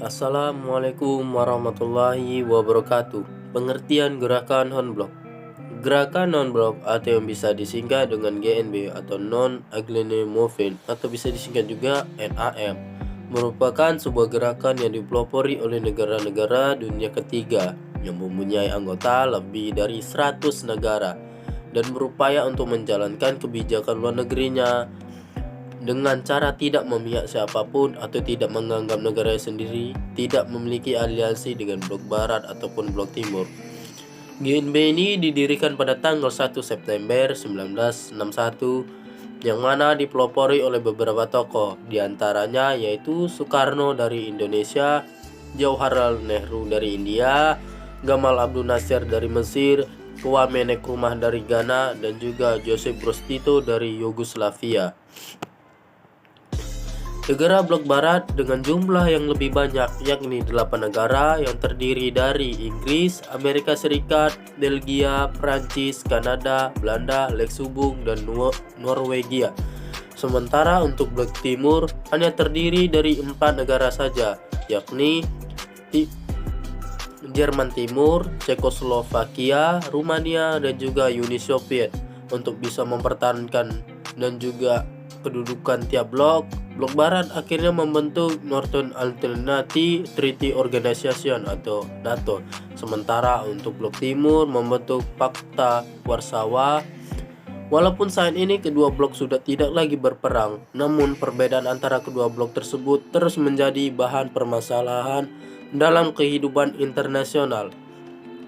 Assalamualaikum warahmatullahi wabarakatuh. Pengertian gerakan non-blok. Gerakan non-blok atau yang bisa disingkat dengan GNB atau Non-Aligned Movement atau bisa disingkat juga NAM merupakan sebuah gerakan yang dipelopori oleh negara-negara dunia ketiga yang mempunyai anggota lebih dari 100 negara dan berupaya untuk menjalankan kebijakan luar negerinya dengan cara tidak memihak siapapun atau tidak menganggap negara sendiri tidak memiliki aliansi dengan blok barat ataupun blok timur. GNB ini didirikan pada tanggal 1 September 1961 yang mana dipelopori oleh beberapa tokoh, diantaranya yaitu Soekarno dari Indonesia, Jawaharlal Nehru dari India, Gamal Abdul Nasir dari Mesir, Kwame Nkrumah dari Ghana, dan juga Joseph Broz Tito dari Yugoslavia. Negara blok barat dengan jumlah yang lebih banyak yakni 8 negara yang terdiri dari Inggris, Amerika Serikat, Belgia, Prancis, Kanada, Belanda, Luxembourg, dan Norwegia. Sementara untuk blok timur hanya terdiri dari 4 negara saja, yakni Jerman Timur, Cekoslovakia, Rumania, dan juga Uni Soviet. Untuk bisa mempertahankan dan juga kedudukan tiap blok barat akhirnya membentuk Northern Alternative Treaty Organization atau NATO. Sementara untuk blok timur membentuk Pakta Warsawa. Walaupun saat ini kedua blok sudah tidak lagi berperang, namun perbedaan antara kedua blok tersebut terus menjadi bahan permasalahan dalam kehidupan internasional.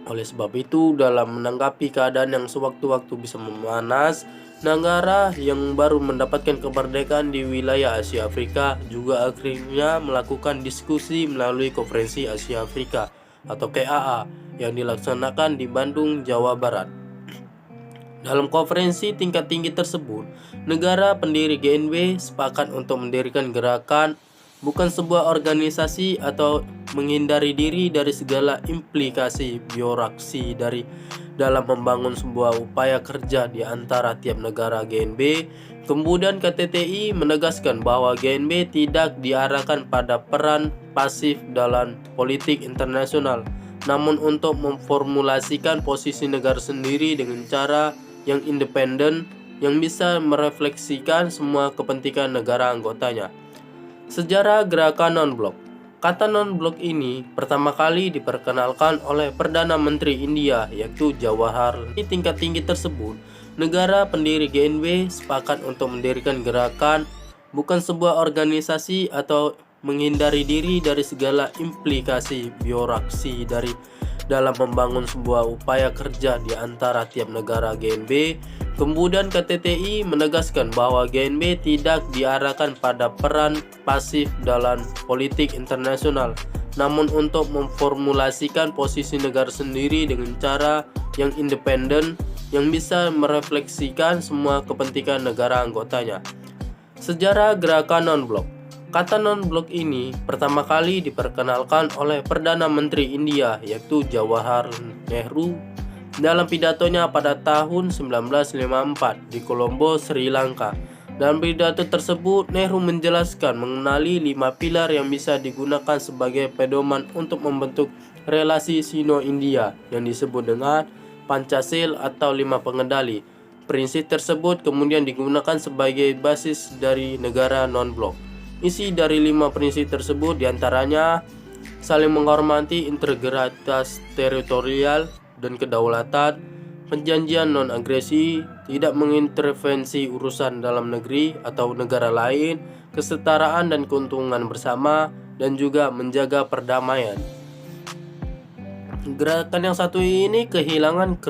Oleh sebab itu, dalam menanggapi keadaan yang sewaktu-waktu bisa memanas, negara yang baru mendapatkan kemerdekaan di wilayah Asia Afrika juga akhirnya melakukan diskusi melalui Konferensi Asia Afrika atau KAA yang dilaksanakan di Bandung, Jawa Barat. Dalam konferensi tingkat tinggi tersebut, negara pendiri GNB sepakat untuk mendirikan gerakan bukan sebuah organisasi atau menghindari diri dari segala implikasi birokrasi dalam membangun sebuah upaya kerja di antara tiap negara GNB. Kemudian KTTI menegaskan bahwa GNB tidak diarahkan pada peran pasif dalam politik internasional, namun untuk memformulasikan posisi negara sendiri dengan cara yang independen yang bisa merefleksikan semua kepentingan negara anggotanya. Sejarah gerakan non-blok. Kata non-blok ini pertama kali diperkenalkan oleh Perdana Menteri India yaitu Jawaharlal. Di tingkat tinggi tersebut, negara pendiri GNB sepakat untuk mendirikan gerakan bukan sebuah organisasi atau menghindari diri dari segala implikasi birokrasi dalam membangun sebuah upaya kerja di antara tiap negara GNB. Kemudian KTTI menegaskan bahwa GNB tidak diarahkan pada peran pasif dalam politik internasional, namun untuk memformulasikan posisi negara sendiri dengan cara yang independen yang bisa merefleksikan semua kepentingan negara anggotanya. Sejarah gerakan non-blok. Kata non-blok ini pertama kali diperkenalkan oleh Perdana Menteri India yaitu Jawaharlal Nehru dalam pidatonya pada tahun 1954 di Colombo, Sri Lanka. Dalam pidato tersebut, Nehru menjelaskan mengenali 5 pilar yang bisa digunakan sebagai pedoman untuk membentuk relasi Sino-India yang disebut dengan Pancasila atau 5 pengendali. Prinsip tersebut kemudian digunakan sebagai basis dari negara non-blok. Isi dari 5 prinsip tersebut diantaranya saling menghormati integritas teritorial dan kedaulatan, perjanjian non-agresi, tidak mengintervensi urusan dalam negeri atau negara lain, kesetaraan dan keuntungan bersama, dan juga menjaga perdamaian. Gerakan yang satu ini kehilangan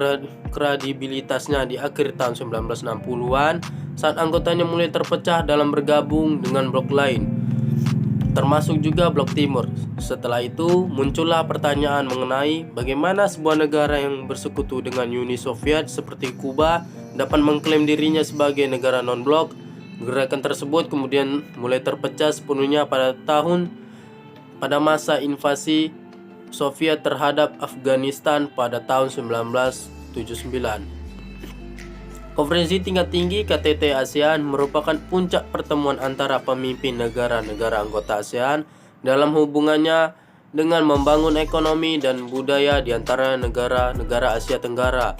kredibilitasnya di akhir tahun 1960-an saat anggotanya mulai terpecah dalam bergabung dengan blok lain, termasuk juga blok timur. Setelah itu muncullah pertanyaan mengenai bagaimana sebuah negara yang bersekutu dengan Uni Soviet seperti Kuba dapat mengklaim dirinya sebagai negara non-blok. Gerakan tersebut kemudian mulai terpecah sepenuhnya pada masa invasi Soviet terhadap Afghanistan pada tahun 1979. Konferensi tingkat tinggi KTT ASEAN merupakan puncak pertemuan antara pemimpin negara-negara anggota ASEAN dalam hubungannya dengan membangun ekonomi dan budaya di antara negara-negara Asia Tenggara.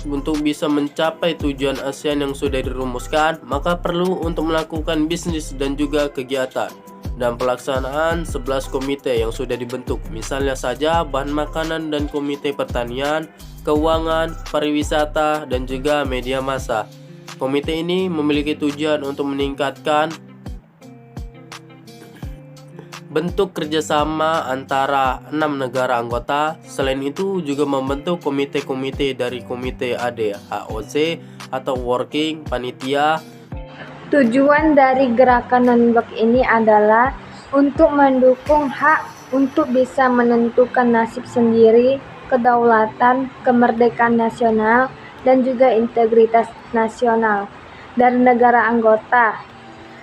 Untuk bisa mencapai tujuan ASEAN yang sudah dirumuskan, maka perlu untuk melakukan bisnis dan juga kegiatan dan pelaksanaan 11 komite yang sudah dibentuk, misalnya saja bahan makanan dan komite pertanian, keuangan, pariwisata, dan juga media massa. Komite ini memiliki tujuan untuk meningkatkan bentuk kerjasama antara 6 negara anggota. Selain itu juga membentuk komite-komite dari komite ADHOC atau Working Panitia. Tujuan dari gerakan non-blok ini adalah untuk mendukung hak untuk bisa menentukan nasib sendiri, kedaulatan, kemerdekaan nasional, dan juga integritas nasional dari negara anggota.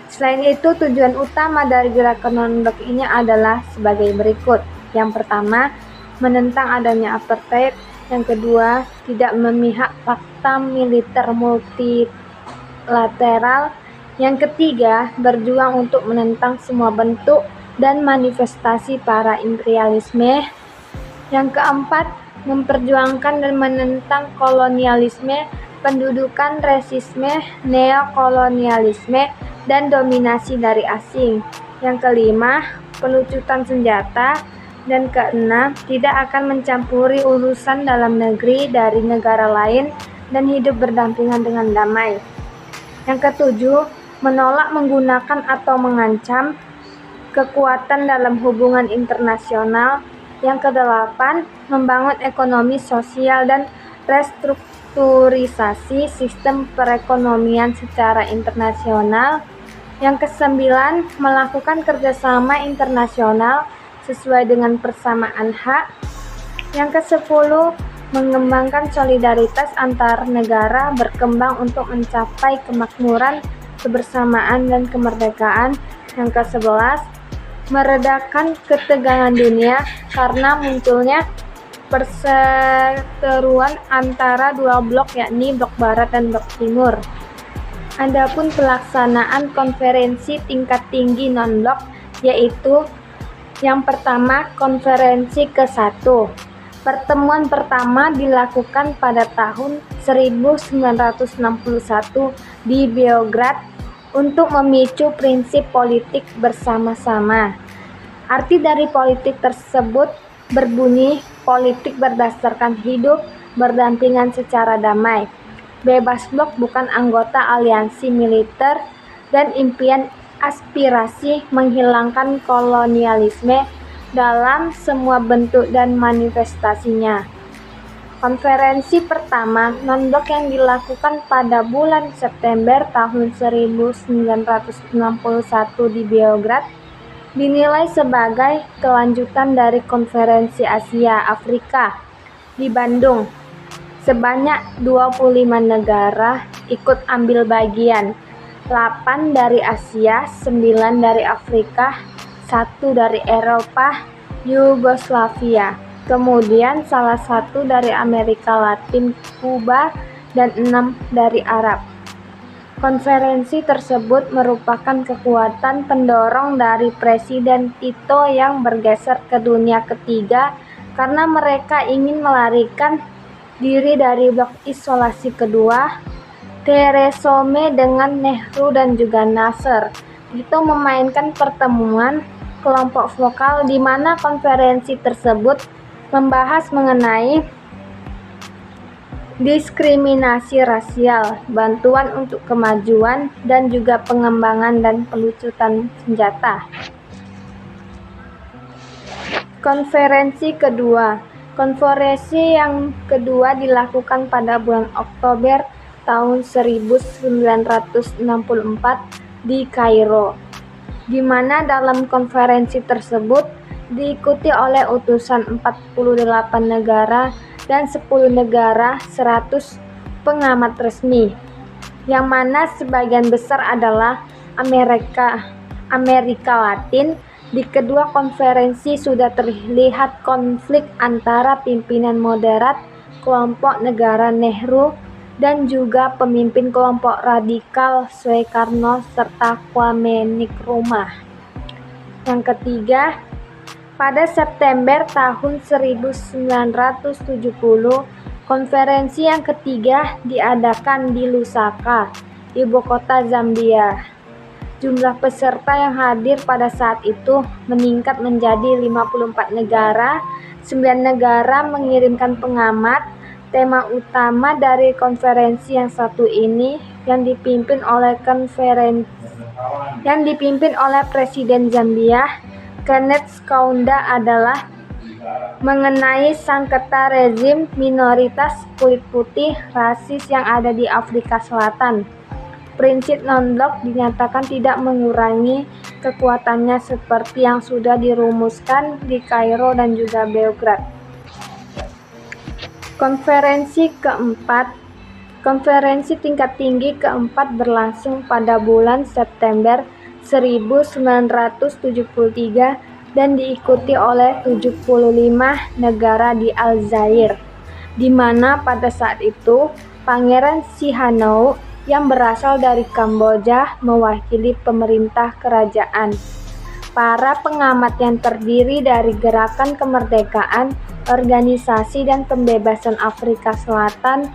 Selain itu, tujuan utama dari gerakan non-blok ini adalah sebagai berikut. Yang pertama, menentang adanya apartheid. Yang kedua, tidak memihak fakta militer multilateral. Yang ketiga, berjuang untuk menentang semua bentuk dan manifestasi para imperialisme. Yang keempat, memperjuangkan dan menentang kolonialisme, pendudukan, rasisme, neokolonialisme, dan dominasi dari asing. Yang kelima, pelucutan senjata. Dan keenam, tidak akan mencampuri urusan dalam negeri dari negara lain dan hidup berdampingan dengan damai. Yang ketujuh, menolak menggunakan atau mengancam kekuatan dalam hubungan internasional. Yang kedelapan, membangun ekonomi sosial dan restrukturisasi sistem perekonomian secara internasional. Yang kesembilan, melakukan kerjasama internasional sesuai dengan persamaan hak. Yang kesepuluh, mengembangkan solidaritas antar negara berkembang untuk mencapai kemakmuran, kebersamaan, dan kemerdekaan. Yang ke-11, meredakan ketegangan dunia karena munculnya perseteruan antara dua blok, yakni blok barat dan blok timur. Adapun pelaksanaan konferensi tingkat tinggi non-blok yaitu yang pertama, konferensi ke-1. Pertemuan pertama dilakukan pada tahun 1961 di Beograd untuk memicu prinsip politik bersama-sama. Arti dari politik tersebut berbunyi politik berdasarkan hidup berdampingan secara damai. Bebas blok bukan anggota aliansi militer dan impian aspirasi menghilangkan kolonialisme dalam semua bentuk dan manifestasinya. Konferensi pertama non-blok yang dilakukan pada bulan September tahun 1961 di Beograd dinilai sebagai kelanjutan dari Konferensi Asia Afrika di Bandung. Sebanyak 25 negara ikut ambil bagian, 8 dari Asia, 9 dari Afrika, 1 dari Eropa, Yugoslavia, kemudian salah 1 dari Amerika Latin, Kuba, dan 6 dari Arab. Konferensi tersebut merupakan kekuatan pendorong dari Presiden Tito yang bergeser ke dunia ketiga karena mereka ingin melarikan diri dari blok isolasi kedua. Theresa May dengan Nehru dan juga Nasser. Tito memainkan pertemuan kelompok vokal di mana konferensi tersebut membahas mengenai diskriminasi rasial, bantuan untuk kemajuan, dan juga pengembangan dan pelucutan senjata. Konferensi kedua. Konferensi yang kedua dilakukan pada bulan Oktober tahun 1964 di Kairo, di mana dalam konferensi tersebut diikuti oleh utusan 48 negara dan 10 negara 100 pengamat resmi, yang mana sebagian besar adalah Amerika Latin Di kedua konferensi sudah terlihat konflik antara pimpinan moderat kelompok negara Nehru dan juga pemimpin kelompok radikal Soekarno serta Kwame Nkrumah. Yang ketiga, pada September tahun 1970, konferensi yang ketiga diadakan di Lusaka, ibu kota Zambia. Jumlah peserta yang hadir pada saat itu meningkat menjadi 54 negara. 9 negara mengirimkan pengamat. Tema utama dari konferensi yang satu ini yang dipimpin oleh Presiden Zambia, Kenneth Kaunda, adalah mengenai sengketa rezim minoritas kulit putih rasis yang ada di Afrika Selatan. Prinsip non-blok dinyatakan tidak mengurangi kekuatannya seperti yang sudah dirumuskan di Kairo dan juga Beograd. Konferensi tingkat tinggi keempat berlangsung pada bulan September 1973 dan diikuti oleh 75 negara di Aljazair, di mana pada saat itu Pangeran Sihanouk yang berasal dari Kamboja mewakili pemerintah kerajaan. Para pengamat yang terdiri dari Gerakan Kemerdekaan, Organisasi dan Pembebasan Afrika Selatan,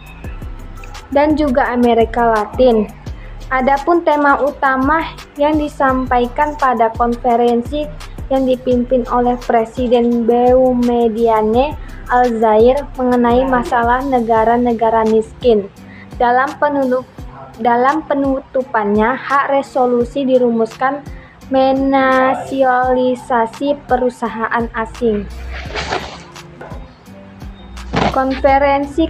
dan juga Amerika Latin. Adapun tema utama yang disampaikan pada konferensi yang dipimpin oleh Presiden Boumediene Aljazair mengenai masalah negara-negara miskin. Dalam penutupannya, hak resolusi dirumuskan menasionalisasi perusahaan asing. Konferensi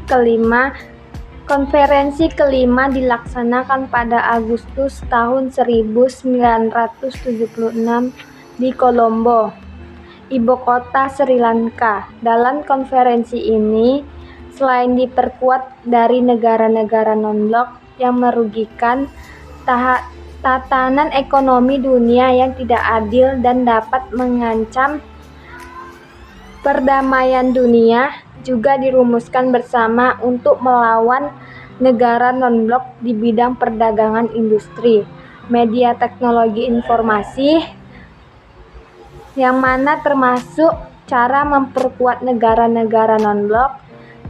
kelima dilaksanakan pada Agustus tahun 1976 di Colombo, ibu kota Sri Lanka. Dalam konferensi ini, selain diperkuat dari negara-negara non-blok yang merugikan tatanan ekonomi dunia yang tidak adil dan dapat mengancam perdamaian dunia, juga dirumuskan bersama untuk melawan negara non-blok di bidang perdagangan, industri, media, teknologi informasi, yang mana termasuk cara memperkuat negara-negara non-blok.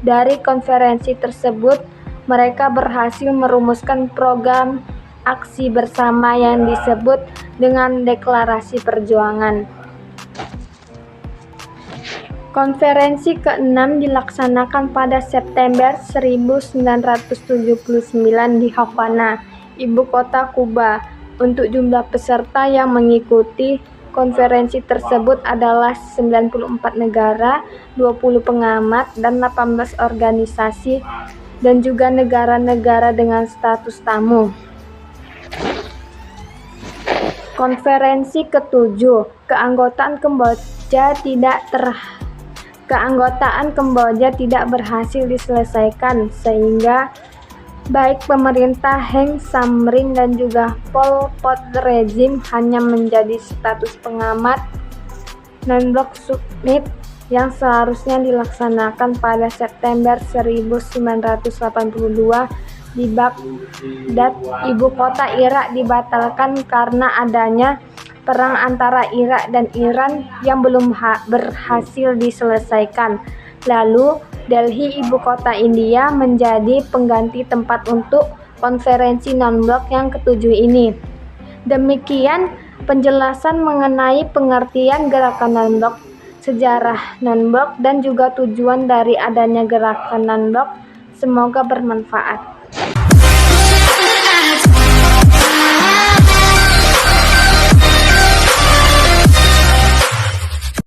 Dari konferensi tersebut, mereka berhasil merumuskan program aksi bersama yang disebut dengan Deklarasi Perjuangan. Konferensi ke-6 dilaksanakan pada September 1979 di Havana, ibu kota Kuba. Untuk jumlah peserta yang mengikuti konferensi tersebut adalah 94 negara, 20 pengamat, dan 18 organisasi dan juga negara-negara dengan status tamu. Konferensi ke-7, keanggotaan Kamboja tidak berhasil diselesaikan, sehingga baik pemerintah Heng Samrin dan juga Pol Pot rezim hanya menjadi status pengamat. Non-blok summit yang seharusnya dilaksanakan pada September 1982 di Baghdad, ibu kota Irak, dibatalkan karena adanya perang antara Irak dan Iran yang belum berhasil diselesaikan. Lalu, Delhi, ibu kota India, menjadi pengganti tempat untuk konferensi non-blok yang ke-7 ini. Demikian penjelasan mengenai pengertian gerakan non-blok, sejarah non-blok, dan juga tujuan dari adanya gerakan non-blok. Semoga bermanfaat.